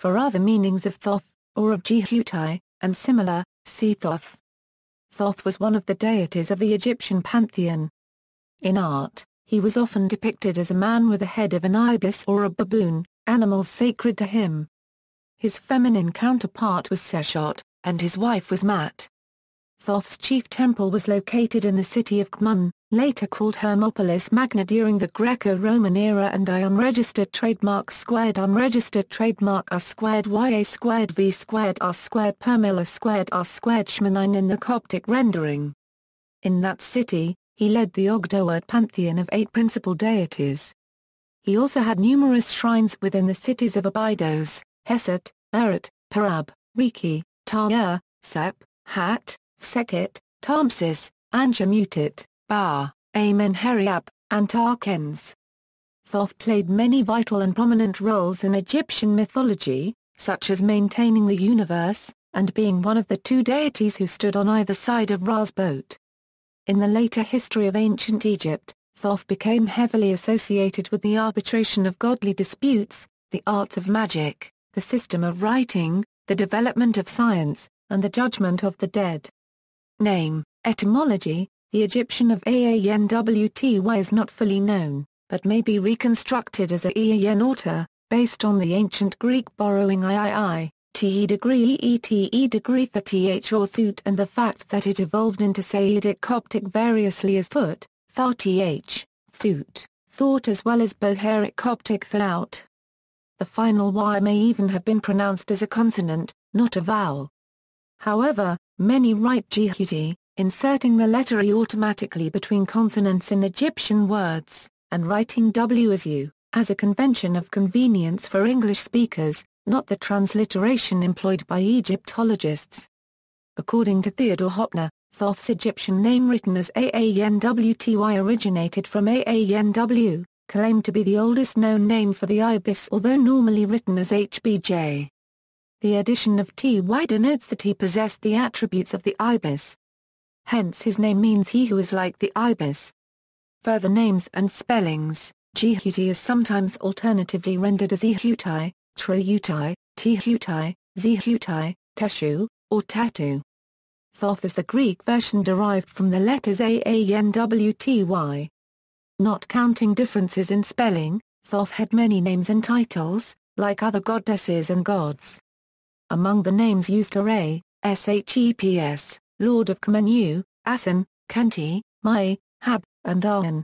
for other meanings of Thoth, or of Djehuti, and similar, see Thoth. Thoth was one of the deities of the Egyptian pantheon. In art, he was often depicted as a man with the head of an ibis or a baboon, animals sacred to him. His feminine counterpart was Seshat, and his wife was Mat. Thoth's chief temple was located in the city of Kmun, later called Hermopolis Magna during the Greco-Roman era, and I unregistered trademark squared unregistered trademark R squared YA squared V squared R squared Permilla squared R squared Shmanine in the Coptic rendering. In that city, he led the Ogdoad pantheon of 8 principal deities. He also had numerous shrines within the cities of Abydos, Hesat, Erot, Parab, Riki, Tyre, Sep, Hat, Sekhet, Tamsis, Anshamutit, Ba, Amenheriab, and Tarkens. Thoth played many vital and prominent roles in Egyptian mythology, such as maintaining the universe, and being one of the 2 deities who stood on either side of Ra's boat. In the later history of ancient Egypt, Thoth became heavily associated with the arbitration of godly disputes, the arts of magic, the system of writing, the development of science, and the judgment of the dead. Name, etymology, the Egyptian of Aanwty is not fully known, but may be reconstructed as a Eanauta, based on the ancient Greek borrowing III, te degree ete degree th or ṭhoʊt, and the fact that it evolved into Saitic Coptic variously as ṭhoʊt, th, ṭhoʊt, thought, as well as Bohairic Coptic ṭhoʊt. The final Y may even have been pronounced as a consonant, not a vowel. However, many write ģiҳautiः, inserting the letter E automatically between consonants in Egyptian words, and writing W as U, as a convention of convenience for English speakers, not the transliteration employed by Egyptologists. According to Theodor Hopner, Thoth's Egyptian name written as Aanwty originated from Aanw, claimed to be the oldest known name for the ibis, although normally written as Hbj. The addition of ty denotes that he possessed the attributes of the ibis. Hence his name means he who is like the ibis. Further names and spellings, ģiҳautiः is sometimes alternatively rendered as ṭḥwty, ṭriūti, tʃ'iħautiः, zīḥautiः, teshu, or tatu. Thoth is the Greek version derived from the letters Aanwty. Not counting differences in spelling, Thoth had many names and titles, like other goddesses and gods. Among the names used are Sheps, Lord of Khmenu, Asen, Khanty, Mai, Hab, and Ahan.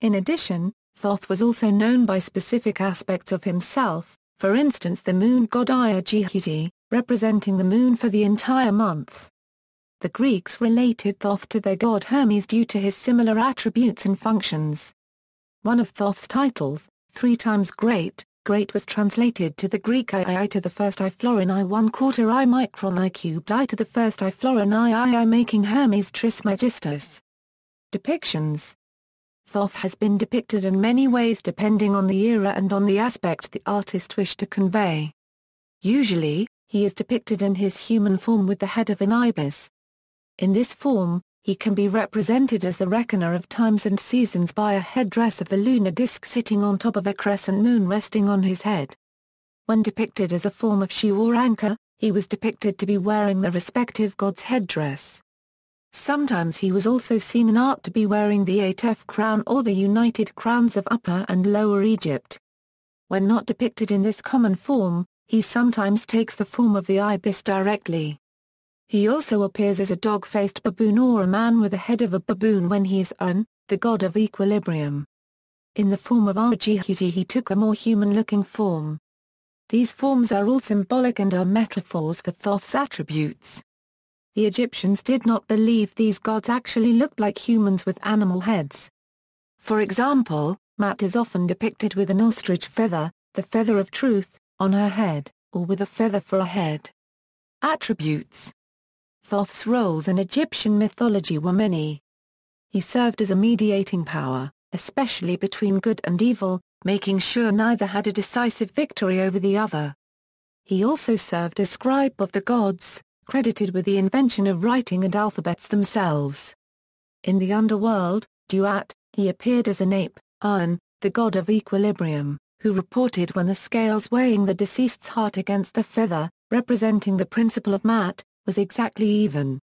In addition, Thoth was also known by specific aspects of himself, for instance the moon god ģiҳautiः, representing the moon for the entire month. The Greeks related Thoth to their god Hermes due to his similar attributes and functions. One of Thoth's titles, 3 times great, great, was translated to the Greek I to the first I florin I 1/4 I micron I cubed I to the first I florin I, making Hermes Trismegistus. Depictions. Thoth has been depicted in many ways depending on the era and on the aspect the artist wished to convey. Usually, he is depicted in his human form with the head of an ibis. In this form, he can be represented as the reckoner of times and seasons by a headdress of the lunar disk sitting on top of a crescent moon resting on his head. When depicted as a form of shoe or anchor, he was depicted to be wearing the respective god's headdress. Sometimes he was also seen in art to be wearing the Atef crown or the united crowns of Upper and Lower Egypt. When not depicted in this common form, he sometimes takes the form of the ibis directly. He also appears as a dog-faced baboon or a man with the head of a baboon when he is Un, the god of equilibrium. In the form of ģiҳautiः he took a more human-looking form. These forms are all symbolic and are metaphors for Thoth's attributes. The Egyptians did not believe these gods actually looked like humans with animal heads. For example, Mat is often depicted with an ostrich feather, the feather of truth, on her head, or with a feather for a head. Attributes. Thoth's roles in Egyptian mythology were many. He served as a mediating power, especially between good and evil, making sure neither had a decisive victory over the other. He also served as scribe of the gods, credited with the invention of writing and alphabets themselves. In the underworld, Ṭoʊt, he appeared as an ape, An, the god of equilibrium, who reported when the scales weighing the deceased's heart against the feather, representing the principle of Mat, was exactly even.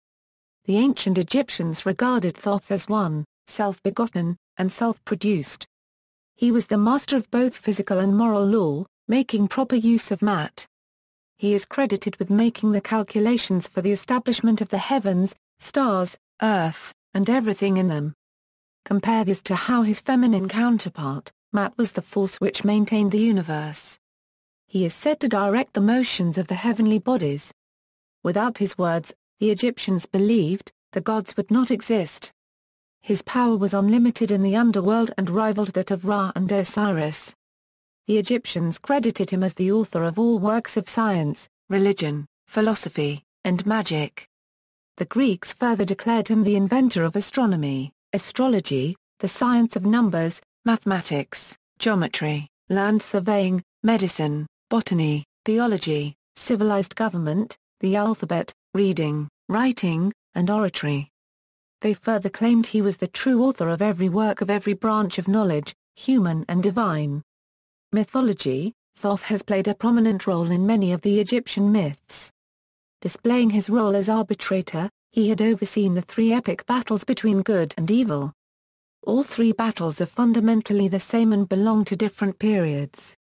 The ancient Egyptians regarded Thoth as one, self-begotten, and self-produced. He was the master of both physical and moral law, making proper use of Mat. He is credited with making the calculations for the establishment of the heavens, stars, earth, and everything in them. Compare this to how his feminine counterpart, Mat, was the force which maintained the universe. He is said to direct the motions of the heavenly bodies. Without his words, the Egyptians believed, the gods would not exist. His power was unlimited in the underworld and rivaled that of Ra and Osiris. The Egyptians credited him as the author of all works of science, religion, philosophy, and magic. The Greeks further declared him the inventor of astronomy, astrology, the science of numbers, mathematics, geometry, land surveying, medicine, botany, theology, civilized government, the alphabet, reading, writing, and oratory. They further claimed he was the true author of every work of every branch of knowledge, human and divine. Mythology: Thoth has played a prominent role in many of the Egyptian myths. Displaying his role as arbitrator, he had overseen the 3 epic battles between good and evil. All 3 battles are fundamentally the same and belong to different periods.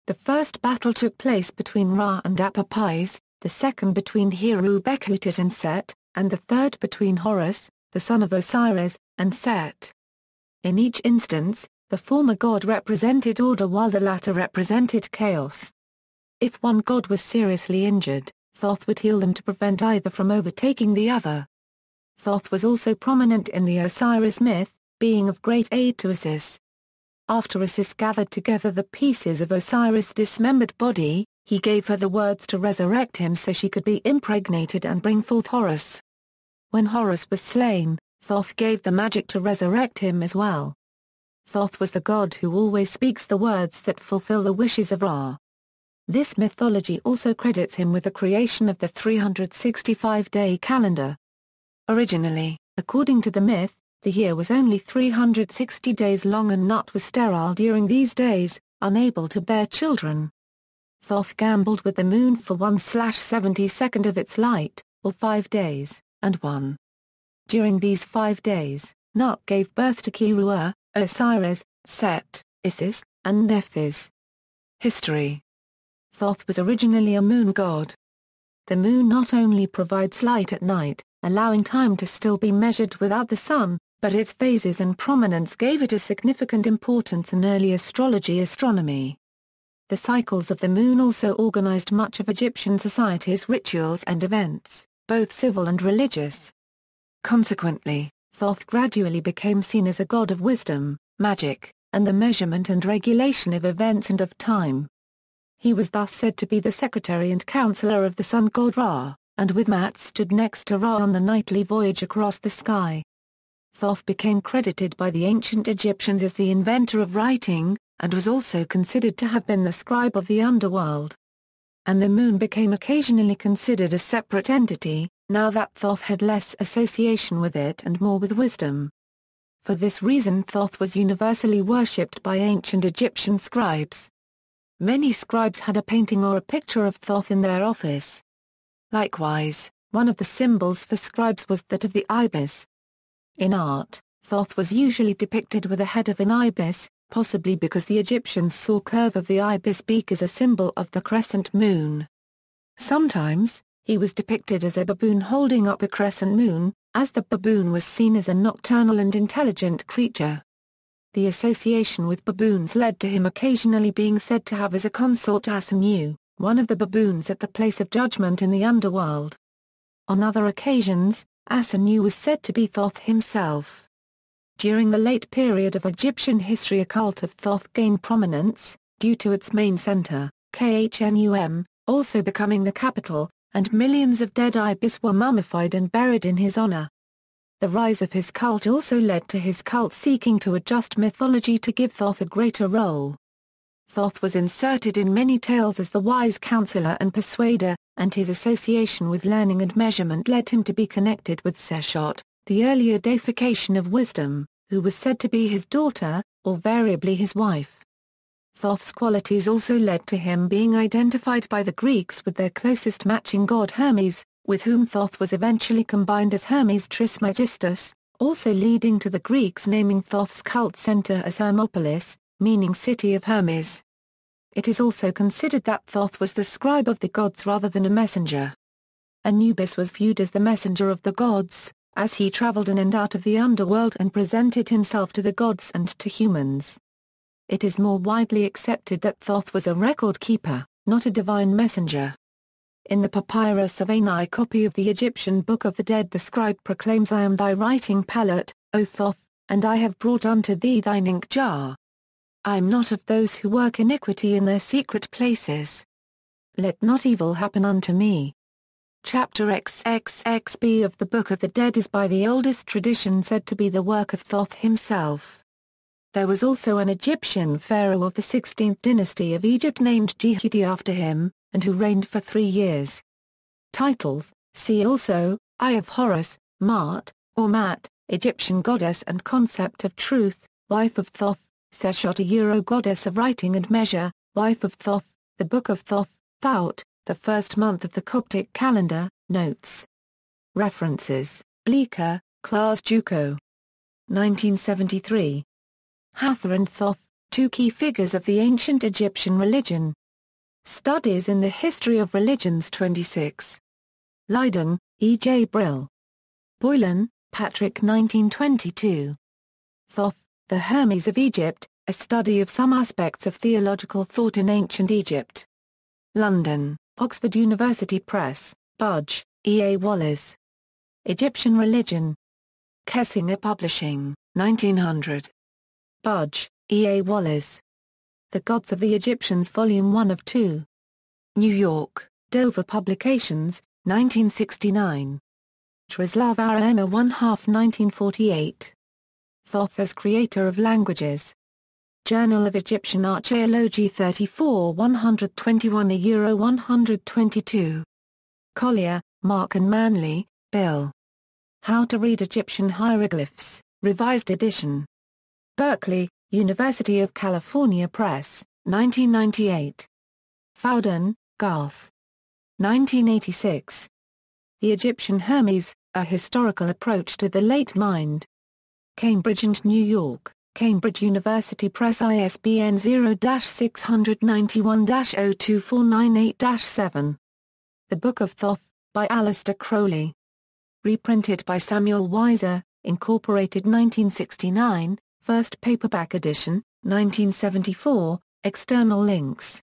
The first battle took place between Ra and Apis, the second between Djehuti and Set, and the third between Horus, the son of Osiris, and Set. In each instance, the former god represented order while the latter represented chaos. If one god was seriously injured, Thoth would heal them to prevent either from overtaking the other. Thoth was also prominent in the Osiris myth, being of great aid to Isis. After Isis gathered together the pieces of Osiris' dismembered body, he gave her the words to resurrect him so she could be impregnated and bring forth Horus. When Horus was slain, Thoth gave the magic to resurrect him as well. Thoth was the god who always speaks the words that fulfill the wishes of Ra. This mythology also credits him with the creation of the 365-day calendar. Originally, according to the myth, the year was only 360 days long and Nut was sterile during these days, unable to bear children. Thoth gambled with the moon for 1/72nd of its light, or 5 days, and won. During these 5 days, Nut gave birth to Kirua, Osiris, Set, Isis, and Nephthys. History: Thoth was originally a moon god. The moon not only provides light at night, allowing time to still be measured without the sun, but its phases and prominence gave it a significant importance in early astronomy. The cycles of the moon also organized much of Egyptian society's rituals and events, both civil and religious. Consequently, Thoth gradually became seen as a god of wisdom, magic, and the measurement and regulation of events and of time. He was thus said to be the secretary and counselor of the sun god Ra, and with Mat stood next to Ra on the nightly voyage across the sky. Thoth became credited by the ancient Egyptians as the inventor of writing, and was also considered to have been the scribe of the underworld. And the moon became occasionally considered a separate entity, now that Thoth had less association with it and more with wisdom. For this reason Thoth was universally worshipped by ancient Egyptian scribes. Many scribes had a painting or a picture of Thoth in their office. Likewise, one of the symbols for scribes was that of the ibis. In art, Thoth was usually depicted with the head of an ibis, possibly because the Egyptians saw curve of the ibis beak as a symbol of the crescent moon. Sometimes, he was depicted as a baboon holding up a crescent moon, as the baboon was seen as a nocturnal and intelligent creature. The association with baboons led to him occasionally being said to have as a consort Asanu, one of the baboons at the place of judgment in the underworld. On other occasions, Asanu was said to be Thoth himself. During the late period of Egyptian history, a cult of Thoth gained prominence, due to its main center, Khnum, also becoming the capital, and millions of dead ibis were mummified and buried in his honor. The rise of his cult also led to his cult seeking to adjust mythology to give Thoth a greater role. Thoth was inserted in many tales as the wise counselor and persuader, and his association with learning and measurement led him to be connected with Seshat, the earlier deification of wisdom, who was said to be his daughter, or variably his wife. Thoth's qualities also led to him being identified by the Greeks with their closest matching god Hermes, with whom Thoth was eventually combined as Hermes Trismegistus, also leading to the Greeks naming Thoth's cult center as Hermopolis, meaning city of Hermes. It is also considered that Thoth was the scribe of the gods rather than a messenger. Anubis was viewed as the messenger of the gods, as he traveled in and out of the underworld and presented himself to the gods and to humans. It is more widely accepted that Thoth was a record keeper, not a divine messenger. In the papyrus of Ani copy of the Egyptian Book of the Dead, the scribe proclaims, "I am thy writing pallet, O Thoth, and I have brought unto thee thine ink jar. I am not of those who work iniquity in their secret places. Let not evil happen unto me." Chapter XXXB of the Book of the Dead is by the oldest tradition said to be the work of Thoth himself. There was also an Egyptian pharaoh of the 16th dynasty of Egypt named Djehuti after him, and who reigned for 3 years. Titles: see also, Eye of Horus, Ma'at, or Mat, Egyptian goddess and concept of truth, wife of Thoth, Seshat, a Euro goddess of writing and measure, wife of Thoth, the Book of Thoth, ṭtoʊt, the first month of the Coptic calendar, notes. References: Bleecker, Klaas Juko. 1973. Hathor and Thoth, Two Key Figures of the Ancient Egyptian Religion. Studies in the History of Religions 26. Leiden, E. J. Brill. Boylan, Patrick 1922. Thoth, the Hermes of Egypt, A Study of Some Aspects of Theological Thought in Ancient Egypt. London, Oxford University Press, Budge, E. A. Wallace. Egyptian Religion. Kessinger Publishing, 1900. Budge, E. A. Wallace. The Gods of the Egyptians Volume 1 of 2. New York, Dover Publications, 1969. Trzlav Arena 1/2 1948. Thoth as Creator of Languages. Journal of Egyptian Archaeology 34 121 Euro 122. Collier, Mark and Manley, Bill. How to Read Egyptian Hieroglyphs, Revised Edition. Berkeley, University of California Press, 1998. Fowden, Garth. 1986. The Egyptian Hermes, A Historical Approach to the Late Mind. Cambridge and New York, Cambridge University Press, ISBN 0-691-02498-7. The Book of Thoth, by Alistair Crowley. Reprinted by Samuel Weiser, Incorporated 1969, first paperback edition, 1974, external links.